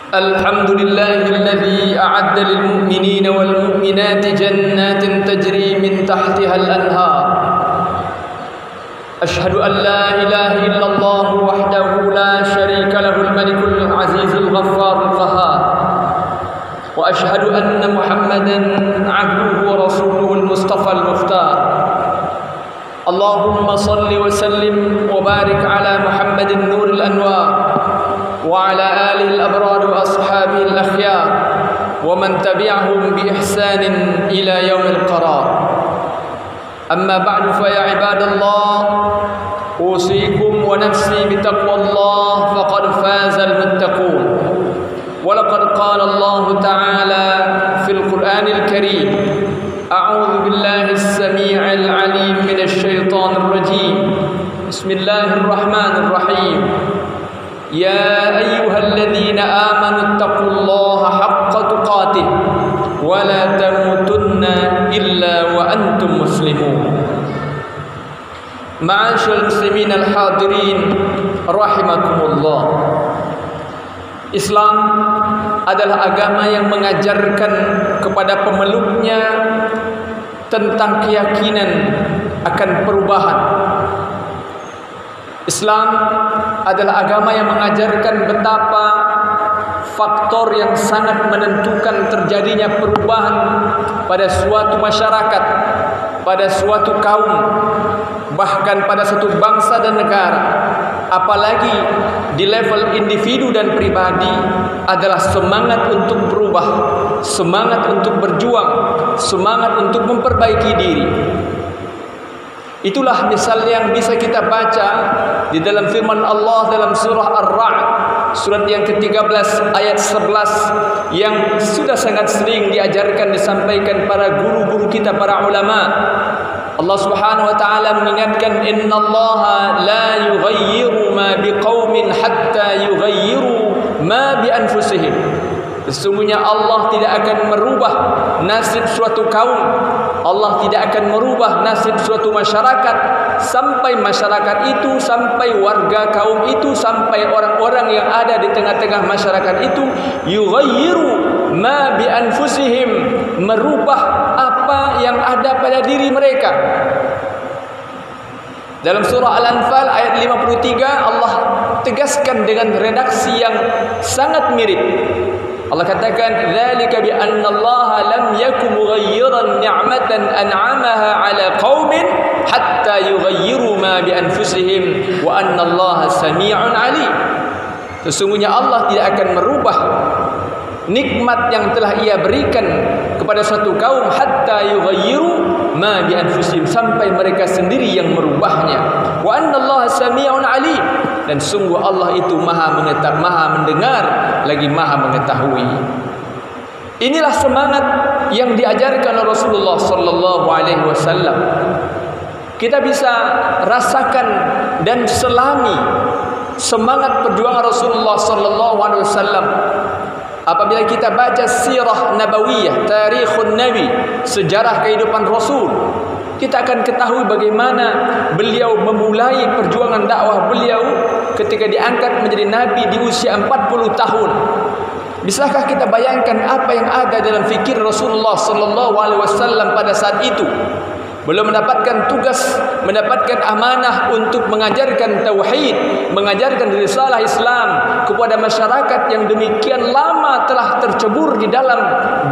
الحمد لله الذي أعد للمؤمنين والمؤمنات جنات تجري من تحتها الأنهار. أشهد أن لا إله إلا الله وحده لا شريك له الملك العزيز الغفار القهار، وأشهد أن محمدا عبده ورسوله المصطفى المختار. اللهم صل وسلم وبارك على محمد نور الأنوار وعلى آله الأبرار وأصحابه الأخيار ومن تبعهم بإحسان إلى يوم القرار. أما بعد فيا عباد الله، أوصيكم ونفسي بتقوى الله فقد فاز المتقون. ولقد قال الله تعالى في القرآن الكريم: أعوذ بالله السميع العليم من الشيطان الرجيم، بسم الله الرحمن الرحيم. يا أيها الذين آمنوا اتقوا الله حق تقاته ولا تموتن إلا وأنتم مسلمون. معاشر المسلمين الحاضرين rahimakumullah. Islam adalah agama yang mengajarkan kepada pemeluknya tentang keyakinan akan perubahan. Islam adalah agama yang mengajarkan betapa faktor yang sangat menentukan terjadinya perubahan pada suatu masyarakat, pada suatu kaum, bahkan pada satu bangsa dan negara, apalagi di level individu dan pribadi, adalah semangat untuk berubah, semangat untuk berjuang, semangat untuk memperbaiki diri. Itulah misal yang bisa kita baca di dalam firman Allah dalam surah Ar-Ra'd, surat yang ke-13 ayat 11, yang sudah sangat sering diajarkan, disampaikan para guru-guru kita, para ulama. Allah Subhanahu wa taala mengingatkan, innallaha la yughayyiru ma biqaumin hatta yughayyiru ma bi anfusihim. Sesungguhnya Allah tidak akan merubah nasib suatu kaum, Allah tidak akan merubah nasib suatu masyarakat sampai masyarakat itu, sampai warga kaum itu, sampai orang-orang yang ada di tengah-tengah masyarakat itu yughayyiru ma bi anfusihim, merubah apa yang ada pada diri mereka. Dalam surah Al-Anfal ayat 53 Allah tegaskan dengan redaksi yang sangat mirip. Allah katakan, dzalika bi anna Allah lam yakum mughayyiran ni'matan an'amaha 'ala qaumin hatta yughayyiru ma bi anfusihim wa anna Allah samii'un 'alim. Sesungguhnya Allah tidak akan merubah nikmat yang telah Ia berikan kepada suatu kaum hatta yughayyiru ma bi anfusihim, sampai mereka sendiri yang merubahnya. Wa anna Allah samii'un 'alim, dan sungguh Allah itu maha mengetahui, maha mendengar, lagi maha mengetahui. Inilah semangat yang diajarkan oleh Rasulullah sallallahu alaihi wasallam. Kita bisa rasakan dan selami semangat perjuangan Rasulullah sallallahu alaihi wasallam apabila kita baca sirah nabawiyah, tarikhun nabi, sejarah kehidupan Rasul. Kita akan ketahui bagaimana beliau memulai perjuangan dakwah beliau ketika diangkat menjadi nabi di usia 40 tahun. Bisakah kita bayangkan apa yang ada dalam fikir Rasulullah sallallahu alaihi wasallam pada saat itu? Beliau mendapatkan tugas, mendapatkan amanah untuk mengajarkan tauhid, mengajarkan risalah Islam kepada masyarakat yang demikian lama telah tercebur di dalam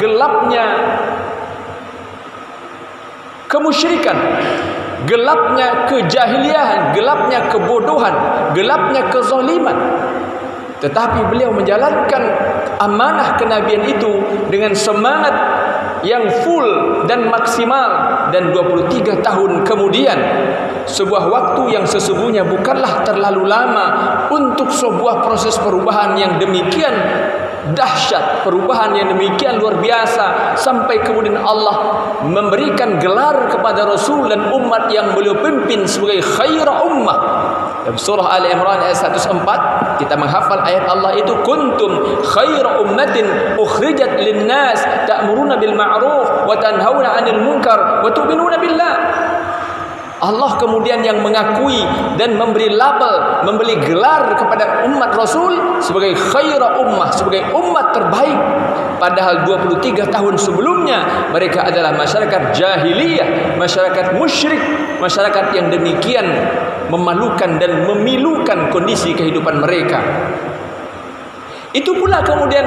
gelapnya kemusyrikan, gelapnya kejahiliahan, gelapnya kebodohan, gelapnya kezaliman. Tetapi beliau menjalankan amanah kenabian itu dengan semangat yang full dan maksimal, dan 23 tahun kemudian, sebuah waktu yang sesungguhnya bukanlah terlalu lama untuk sebuah proses perubahan yang demikian dahsyat, perubahan yang demikian luar biasa, sampai kemudian Allah memberikan gelar kepada Rasul dan umat yang beliau pimpin sebagai khaira ummah. Dalam surah Ali Imran ayat 104 kita menghafal ayat Allah itu, kuntum khaira ummatin ukhrijat linnas ta'muruna bil ma'ruf wa tanhauna 'anil munkar wa tu'minuna billah. Allah kemudian yang mengakui dan memberi label, memberi gelar kepada umat Rasul sebagai khaira ummah, sebagai umat terbaik. Padahal 23 tahun sebelumnya mereka adalah masyarakat jahiliyah, masyarakat musyrik, masyarakat yang demikian memalukan dan memilukan kondisi kehidupan mereka. Itu pula kemudian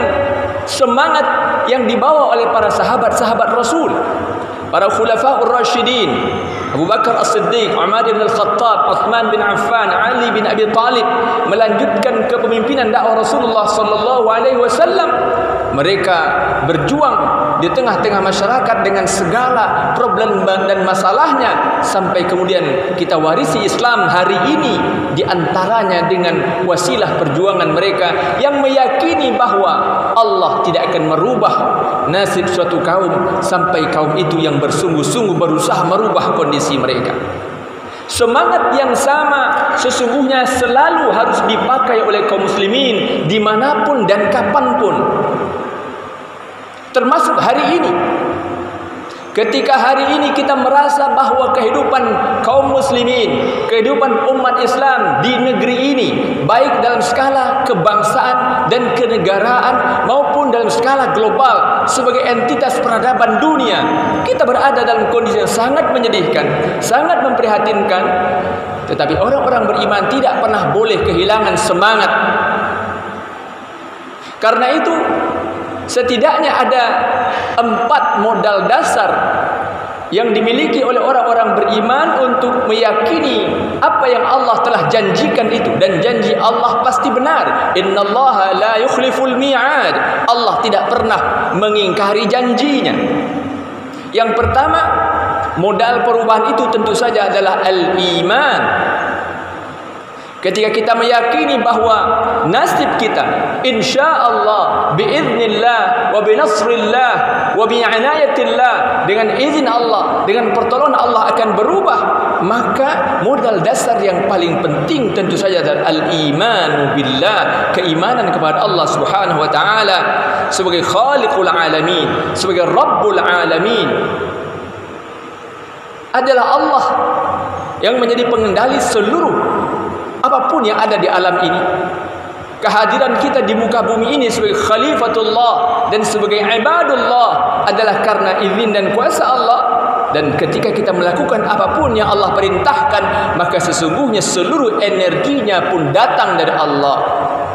semangat yang dibawa oleh para sahabat-sahabat Rasul, para khulafaur rasyidin, Abu Bakar As-Siddiq, Umar bin Al-Khattab, Uthman bin Affan, Ali bin Abi Talib, melanjutkan kepemimpinan dakwah Rasulullah sallallahu alaihi wasallam. Mereka berjuang di tengah-tengah masyarakat dengan segala problem dan masalahnya, sampai kemudian kita warisi Islam hari ini, di antaranya dengan wasilah perjuangan mereka yang meyakini bahwa Allah tidak akan merubah nasib suatu kaum sampai kaum itu yang bersungguh-sungguh berusaha merubah kondisi mereka. Semangat yang sama sesungguhnya selalu harus dipakai oleh kaum muslimin dimanapun dan kapanpun, termasuk hari ini. Ketika hari ini kita merasa bahwa kehidupan kaum muslimin, kehidupan umat Islam di negeri ini, baik dalam skala kebangsaan dan kenegaraan maupun dalam skala global sebagai entitas peradaban dunia, kita berada dalam kondisi yang sangat menyedihkan, sangat memprihatinkan. Tetapi orang-orang beriman tidak pernah boleh kehilangan semangat. Karena itu setidaknya ada 4 modal dasar yang dimiliki oleh orang-orang beriman untuk meyakini apa yang Allah telah janjikan itu, dan janji Allah pasti benar. Innallaha la yukhliful mi'ad. Allah tidak pernah mengingkari janjinya. Yang pertama, modal perubahan itu tentu saja adalah al-iman. Ketika kita meyakini bahwa nasib kita insyaallah biiznillah wa binasrillah wa bi'inayatillah, dengan izin Allah, dengan pertolongan Allah akan berubah, maka modal dasar yang paling penting tentu saja adalah al-iman billah, keimanan kepada Allah Subhanahu wa taala sebagai khaliqul alamin, sebagai rabbul alamin. Adalah Allah yang menjadi pengendali seluruh apapun yang ada di alam ini. Kehadiran kita di muka bumi ini sebagai khalifatullah dan sebagai ibadullah adalah karena izin dan kuasa Allah. Dan ketika kita melakukan apapun yang Allah perintahkan, maka sesungguhnya seluruh energinya pun datang dari Allah.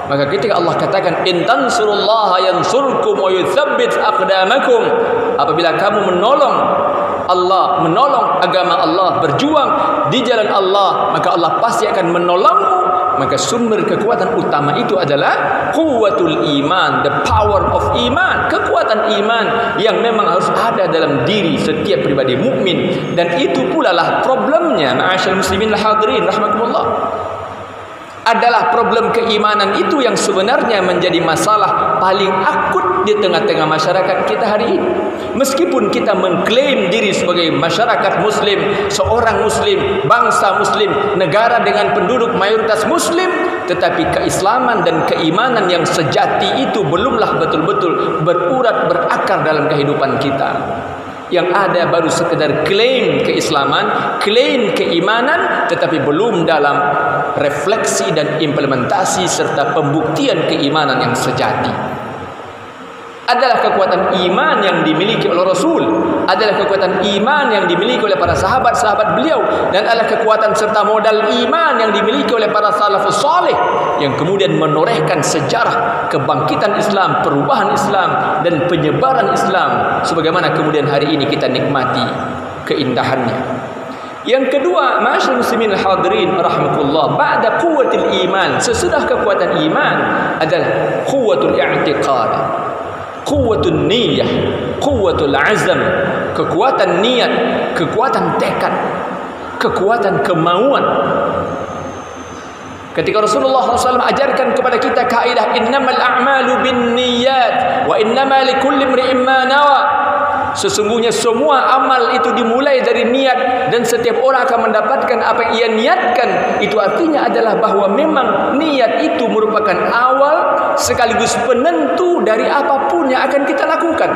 Maka ketika Allah katakan in tansurullaha yansurkum wa yutsabbit aqdamakum, apabila kamu menolong Allah, menolong agama Allah, berjuang di jalan Allah, maka Allah pasti akan menolongmu. Maka sumber kekuatan utama itu adalah quwwatul iman, the power of iman, kekuatan iman yang memang harus ada dalam diri setiap pribadi mukmin. Dan itu pula lah problemnya, ma'asyal muslimin al-hadirin rahimakumullah, adalah problem keimanan itu yang sebenarnya menjadi masalah paling akut di tengah-tengah masyarakat kita hari ini. Meskipun kita mengklaim diri sebagai masyarakat muslim, seorang muslim, bangsa muslim, negara dengan penduduk mayoritas muslim, tetapi keislaman dan keimanan yang sejati itu belumlah betul-betul berurat berakar dalam kehidupan kita. Yang ada baru sekedar klaim keislaman, klaim keimanan, tetapi belum dalam refleksi dan implementasi serta pembuktian keimanan yang sejati. Adalah kekuatan iman yang dimiliki oleh Rasul, adalah kekuatan iman yang dimiliki oleh para sahabat-sahabat beliau, dan adalah kekuatan serta modal iman yang dimiliki oleh para salafus saleh yang kemudian menorehkan sejarah kebangkitan Islam, perubahan Islam dan penyebaran Islam sebagaimana kemudian hari ini kita nikmati keindahannya. Yang kedua, ma'asyiral muslimin al-hadirin rahimakumullah, ba'da quwwatil iman, sesudah kekuatan iman adalah quwwatul i'tiqad, quwwatul niyyah, quwwatul azam, kekuatan niat, kekuatan tekad, kekuatan kemauan. Ketika Rasulullah SAW ajarkan kepada kita kaidah innamal a'malu binniyat wa innama likulli imri'in ma nawa, sesungguhnya semua amal itu dimulai dari niat dan setiap orang akan mendapatkan apa yang ia niatkan. Itu artinya adalah bahwa memang niat itu merupakan awal sekaligus penentu dari apapun yang akan kita lakukan.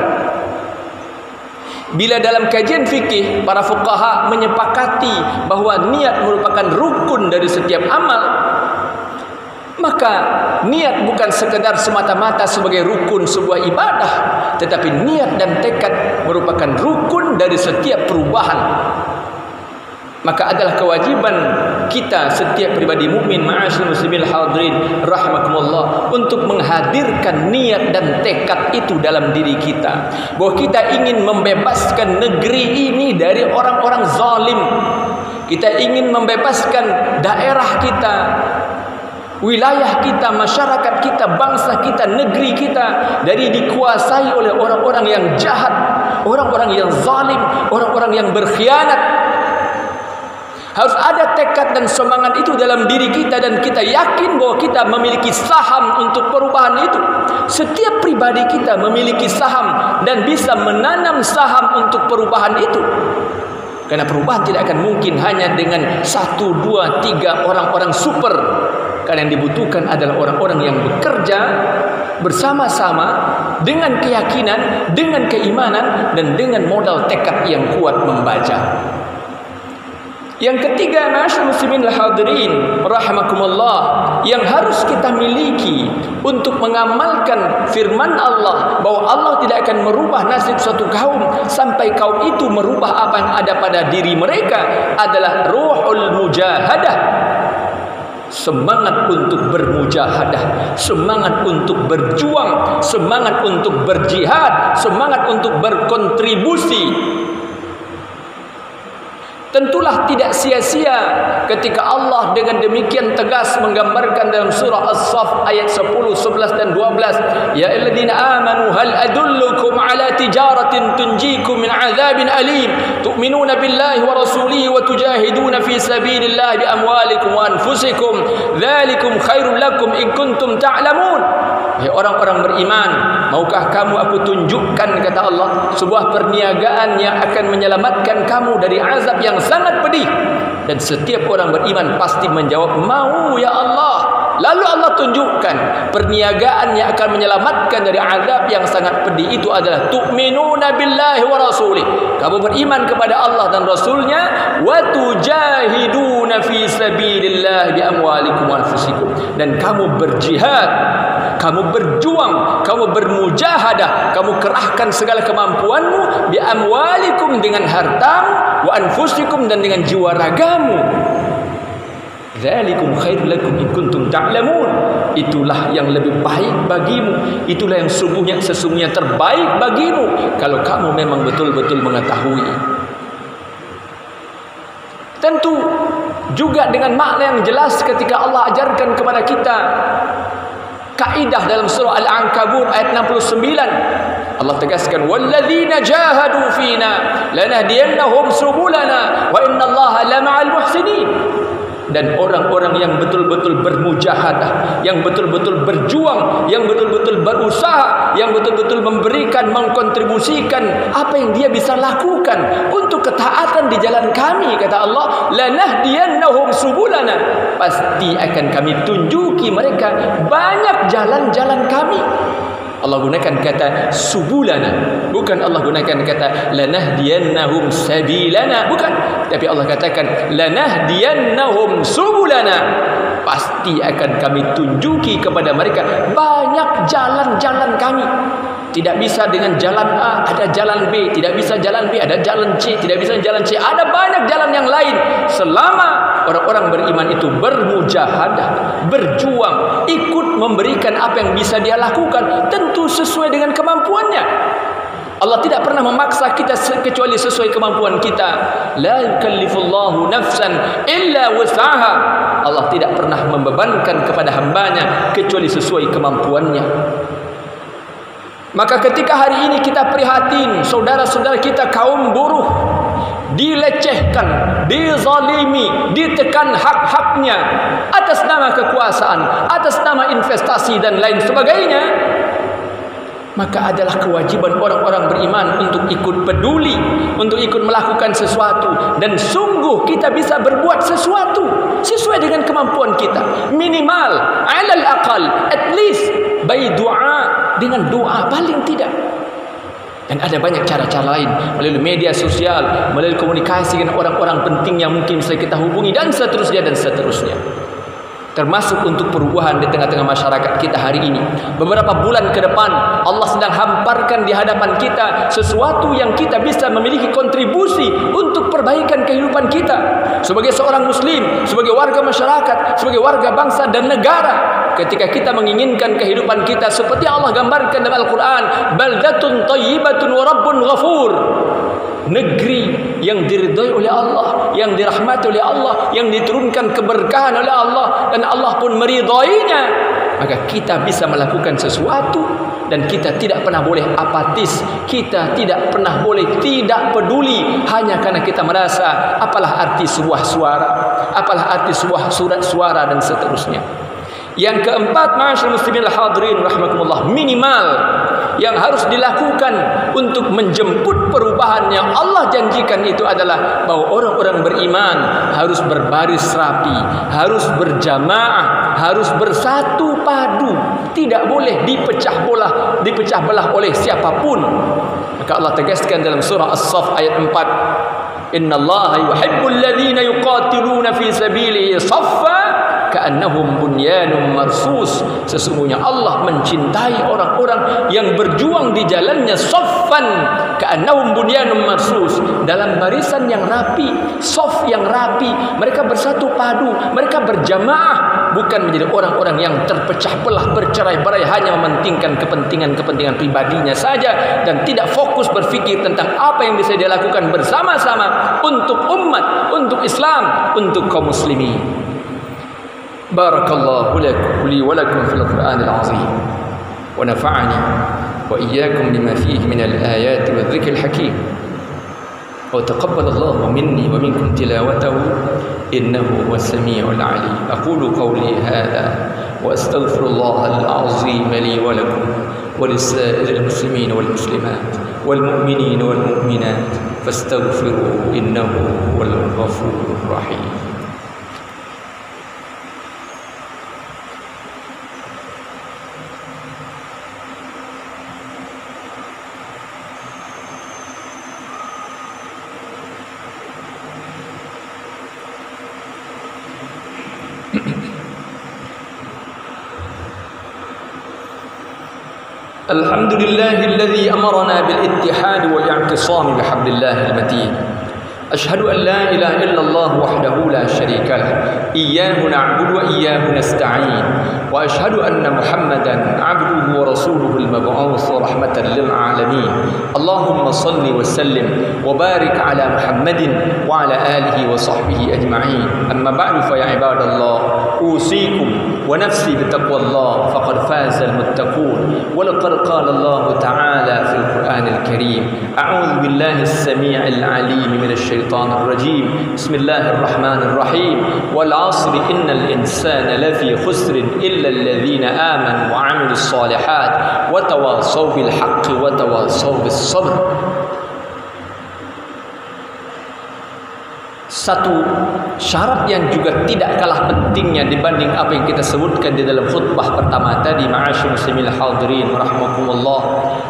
Bila dalam kajian fikih para fuqaha menyepakati bahwa niat merupakan rukun dari setiap amal, maka niat bukan sekedar semata-mata sebagai rukun sebuah ibadah, tetapi niat dan tekad merupakan rukun dari setiap perubahan. Maka adalah kewajiban kita setiap pribadi mukmin, ma'asyiral muslimin hadirin rahimakumullah, untuk menghadirkan niat dan tekad itu dalam diri kita, bahwa kita ingin membebaskan negeri ini dari orang-orang zalim. Kita ingin membebaskan daerah kita, wilayah kita, masyarakat kita, bangsa kita, negeri kita dari dikuasai oleh orang-orang yang jahat, orang-orang yang zalim, orang-orang yang berkhianat. Harus ada tekad dan semangat itu dalam diri kita, dan kita yakin bahwa kita memiliki saham untuk perubahan itu. Setiap pribadi kita memiliki saham dan bisa menanam saham untuk perubahan itu. Karena perubahan tidak akan mungkin hanya dengan 1, 2, 3 orang-orang super. Karena yang dibutuhkan adalah orang-orang yang bekerja bersama-sama dengan keyakinan, dengan keimanan, dan dengan modal tekad yang kuat membaca. Yang ketiga, ma'asyiral muslimin hadirin rahimakumullah, yang harus kita miliki untuk mengamalkan firman Allah bahwa Allah tidak akan merubah nasib suatu kaum sampai kaum itu merubah apa yang ada pada diri mereka, adalah ruhul mujahadah. Semangat untuk bermujahadah, semangat untuk berjuang, semangat untuk berjihad, semangat untuk berkontribusi. Tentulah tidak sia-sia ketika Allah dengan demikian tegas menggambarkan dalam surah As-Saff ayat 10, 11 dan 12, ya ayyuhalladzina amanu hal adullukum ala tijaratin tunjikum min adzabin alim tu'minuna billahi wa rasulihi wa tujahiduna fi sabilillahi bi amwalikum wa anfusikum dzalikum khairul lakum in kuntum ta'lamun. Hai orang-orang beriman, maukah kamu aku tunjukkan, kata Allah, sebuah perniagaan yang akan menyelamatkan kamu dari azab yang sangat pedih. Dan setiap orang beriman pasti menjawab, mau ya Allah. Lalu Allah tunjukkan perniagaan yang akan menyelamatkan dari azab yang sangat pedih itu adalah tu'minuna billahi wa rasulih. Kamu beriman kepada Allah dan Rasulnya, wa tujahiduna fi sabilillah bi amwalikum wa anfusikum, dan kamu berjihad, kamu berjuang, kamu bermujahadah, kamu kerahkan segala kemampuanmu bi amwalikum, dengan hartamu, wa anfusikum, dan dengan jiwa ragamu. Dzalikum khairul lakum in kuntum ta'lamun. Itulah yang lebih baik bagimu, itulah yang sesungguhnya terbaik bagimu kalau kamu memang betul-betul mengetahui. Tentu juga dengan makna yang jelas ketika Allah ajarkan kepada kita kaidah dalam surah Al-Ankabut ayat 69. Allah tegaskan, walladzina jahadu fina lanahdiyannahum subulana wa innallaha lama'al muhsinin. Dan orang-orang yang betul-betul bermujahadah, yang betul-betul berjuang, yang betul-betul berusaha, yang betul-betul memberikan, mengkontribusikan apa yang dia bisa lakukan untuk ketaatan di jalan kami, kata Allah, lanahdiyannahum subulana, pasti akan kami tunjuki mereka banyak jalan-jalan kami. Allah gunakan kata subulana, bukan Allah gunakan kata lanahdiyannahum sabilana, bukan, tapi Allah katakan lanahdiyannahum subulana, pasti akan kami tunjuki kepada mereka banyak jalan-jalan kami. Tidak bisa dengan jalan A, ada jalan B, tidak bisa jalan B, ada jalan C, tidak bisa jalan C, ada banyak jalan yang lain. Selama orang-orang beriman itu bermujahadah, berjuang, ikut memberikan apa yang bisa dia lakukan, tentu sesuai dengan kemampuannya. Allah tidak pernah memaksa kita kecuali sesuai kemampuan kita. La yukallifullahu nafsan illa wus'aha. Allah tidak pernah membebankan kepada hambanya kecuali sesuai kemampuannya. Maka ketika hari ini kita prihatin saudara-saudara kita kaum buruh dilecehkan, dizalimi, ditekan hak-haknya atas nama kekuasaan, atas nama investasi dan lain sebagainya, maka adalah kewajiban orang-orang beriman untuk ikut peduli, untuk ikut melakukan sesuatu. Dan sungguh kita bisa berbuat sesuatu sesuai dengan kemampuan kita, minimal, alal aqal, at least by doa, dengan doa paling tidak. Dan ada banyak cara-cara lain, melalui media sosial, melalui komunikasi dengan orang-orang penting yang mungkin bisa kita hubungi, dan seterusnya dan seterusnya. Termasuk untuk perubahan di tengah-tengah masyarakat kita hari ini. Beberapa bulan ke depan Allah sedang hamparkan di hadapan kita sesuatu yang kita bisa memiliki kontribusi untuk perbaikan kehidupan kita sebagai seorang muslim, sebagai warga masyarakat, sebagai warga bangsa dan negara. Ketika kita menginginkan kehidupan kita seperti Allah gambarkan dalam Al-Quran, baldatun tayyibatun wa rabbun ghafur, negeri yang diridhai oleh Allah, yang dirahmati oleh Allah, yang diturunkan keberkahan oleh Allah, dan Allah pun meridainya. Maka kita bisa melakukan sesuatu, dan kita tidak pernah boleh apatis, kita tidak pernah boleh tidak peduli hanya karena kita merasa apalah arti sebuah suara, apalah arti sebuah surat suara, dan seterusnya. Yang keempat, ma'asyiral muslimin al-hadirin rahimakumullah, minimal yang harus dilakukan untuk menjemput perubahan yang Allah janjikan itu adalah bahwa orang-orang beriman harus berbaris rapi, harus berjamaah, harus bersatu padu, tidak boleh dipecah belah oleh siapapun. Maka Allah tegaskan dalam surah As-Saff ayat 4, innallaha yuhibbul ladzina yuqatiluna fi sabilihi saffa ka'annahum bunyanun marsus. Sesungguhnya Allah mencintai orang-orang yang berjuang di jalannya saffan ka'annahum bunyanun marsus, dalam barisan yang rapi, saf yang rapi. Mereka bersatu padu, mereka berjamaah, bukan menjadi orang-orang yang terpecah belah, bercerai-berai, hanya mementingkan kepentingan pribadinya saja dan tidak fokus berfikir tentang apa yang bisa dia lakukan bersama-sama untuk umat, untuk Islam, untuk kaum muslimin. Barakallahu li wa lakum fil Qur'anil azim wa nafa'ani wa iyyakum bima fihi min al-ayati wa dhikril hakim wa taqabbalallahu minni wa minkum tilawatahu innahu huwas samiul alim. Aqulu qawli hadha wa astaghfirullahal azim li wa lakum wa lisa'iril muslimin wal muslimat wal mu'minin wal mu'minat fastaghfiruhu innahu huwal ghafurur rahim. الحمد لله الذي أمرنا بالاتحاد والاعتصام بحبل الله المتين. أشهد أن لا إله إلا الله وحده لا شريك له إياه نعبد وإياه نستعين وأشهد أن محمدا عبده ورسوله المبعوث رحمة للعالمين. اللهم صل وسلم وبارك على محمد وعلى آله وصحبه أجمعين. أما بعد فيا عباد الله أوصيكم ونفسي بتقوى الله فقد فاز المتقون. ولقد قال الله تعالى في القرآن الكريم أعوذ بالله السميع العليم من الشيطان الرجيم بسم الله الرحمن الرحيم والعصر إن الإنسان لفي خسر إلا الذين آمنوا وعملوا الصالحات وتواصوا بالحق وتواصوا بالصبر. Satu syarat yang juga tidak kalah pentingnya dibanding apa yang kita sebutkan di dalam khutbah pertama tadi, ma'asyiral muslimin hadirin rahimakumullah,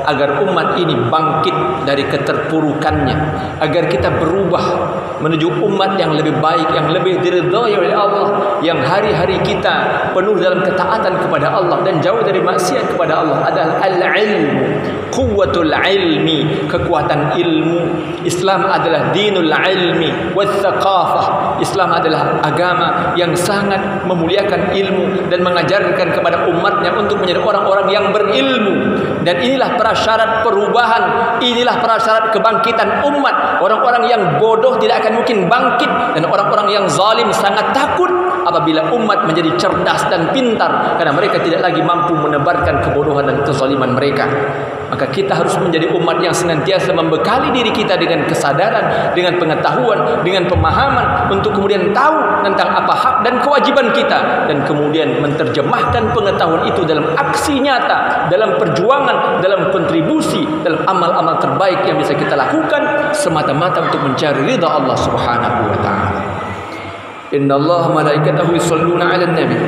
agar umat ini bangkit dari keterpurukannya, agar kita berubah menuju umat yang lebih baik, yang lebih diridhai oleh Allah, yang hari-hari kita penuh dalam ketaatan kepada Allah dan jauh dari maksiat kepada Allah, adalah al-ilmu, quwwatul ilmi, kekuatan ilmu. Islam adalah dinul ilmi wa thaqafah. Islam adalah agama yang sangat memuliakan ilmu dan mengajarkan kepada umatnya untuk menjadi orang-orang yang berilmu. Dan inilah prasyarat perubahan, inilah prasyarat kebangkitan umat. Orang-orang yang bodoh tidak akan mungkin bangkit, dan orang-orang yang zalim sangat takut apabila umat menjadi cerdas dan pintar, karena mereka tidak lagi mampu menebarkan kebodohan dan kezaliman mereka. Maka kita harus menjadi umat yang senantiasa membekali diri kita dengan kesadaran, dengan pengetahuan, dengan pemahaman, untuk kemudian tahu tentang apa hak dan kewajiban kita, dan kemudian menerjemahkan pengetahuan itu dalam aksi nyata, dalam perjuangan, dalam kontribusi, dalam amal-amal terbaik yang bisa kita lakukan semata-mata untuk mencari ridha Allah Subhanahu wa taala. Innallaha malaikatahu yusholluna 'alan nabi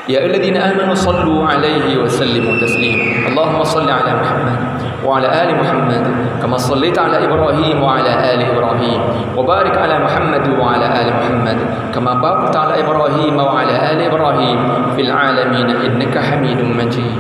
ya ayyuhalladzina amanu shallu 'alaihi wa sallimu taslima. Allahumma shalli 'ala Muhammad وعلى آل محمد كما صليت على إبراهيم وعلى آل إبراهيم وبارك على محمد وعلى آل محمد كما باركت على إبراهيم وعلى آل إبراهيم في العالمين إنك حميد مجيد.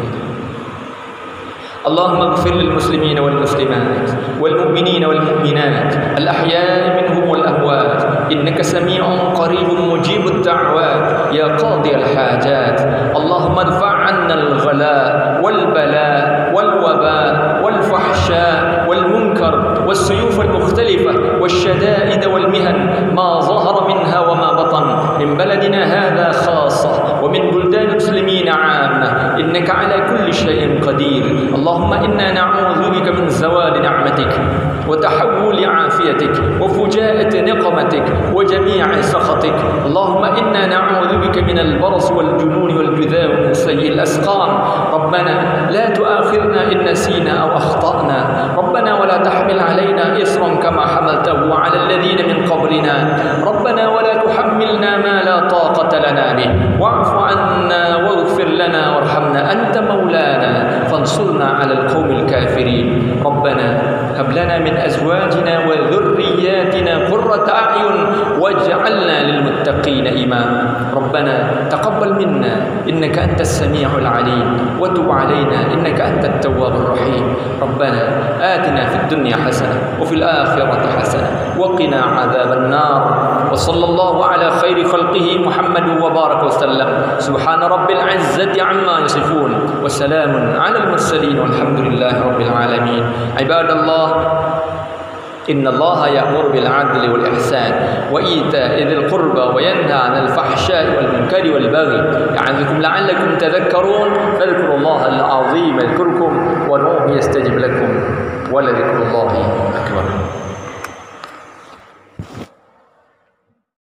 اللهم اغفر للمسلمين والمسلمات والمؤمنين والمؤمنات الأحياء منهم والأموات إنك سميع قريب مجيب الدعوات يا قاضي الحاجات. اللهم ادفع عنا الغلاء والبلاء والوباء والفحشاء والمنكر والسيوف المختلفة والشدائد والمهن ما ظهر منها وما بطن من بلدنا هذا خاصة ومن بلدان المسلمين عامة إنك على كل شيء قدير. اللهم إنا نعوذ بك من زوال نعمتك وتحول عافيتك وفجاءة نقمتك وجميع سخطك. اللهم إنا نعوذ بك من البرص والجنون والجذام ومن سيء الأسقام. ربنا لا تؤاخذنا إن نسينا أو أخطأنا. ربنا ولا تحمل علينا إصرا كما حملته على الذين من قبلنا. ربنا ولا تحملنا ما لا طاقة لنا به واعف عنا واغفر لنا وارحمنا أنت مولانا فانصرنا على القوم الكافرين. ربنا هب لنا من أزواجنا وذرياتنا قرة أعين واجعلنا للمتقين إماما. ربنا تقبل منا إنك أنت السميع العليم وتب علينا إنك أنت التواب الرحيم. ربنا آتنا في الدنيا حسنة وفي الآخرة حسنة وقنا عذاب النار. وصلى الله على خير خلقه محمد وبارك وسلم. سبحان رب العزة عما يصفون وسلام على المرسلين والحمد لله رب العالمين. عباد الله إن الله يأمر بالعدل والإحسان وإيتاء ذي القربى وينهى عن الفحشاء والمنكر والبغي يعظكم لعلكم تذكرون. فاذكروا الله العظيم يذكركم وادعوه يستجب لكم ولذكر الله أكبر.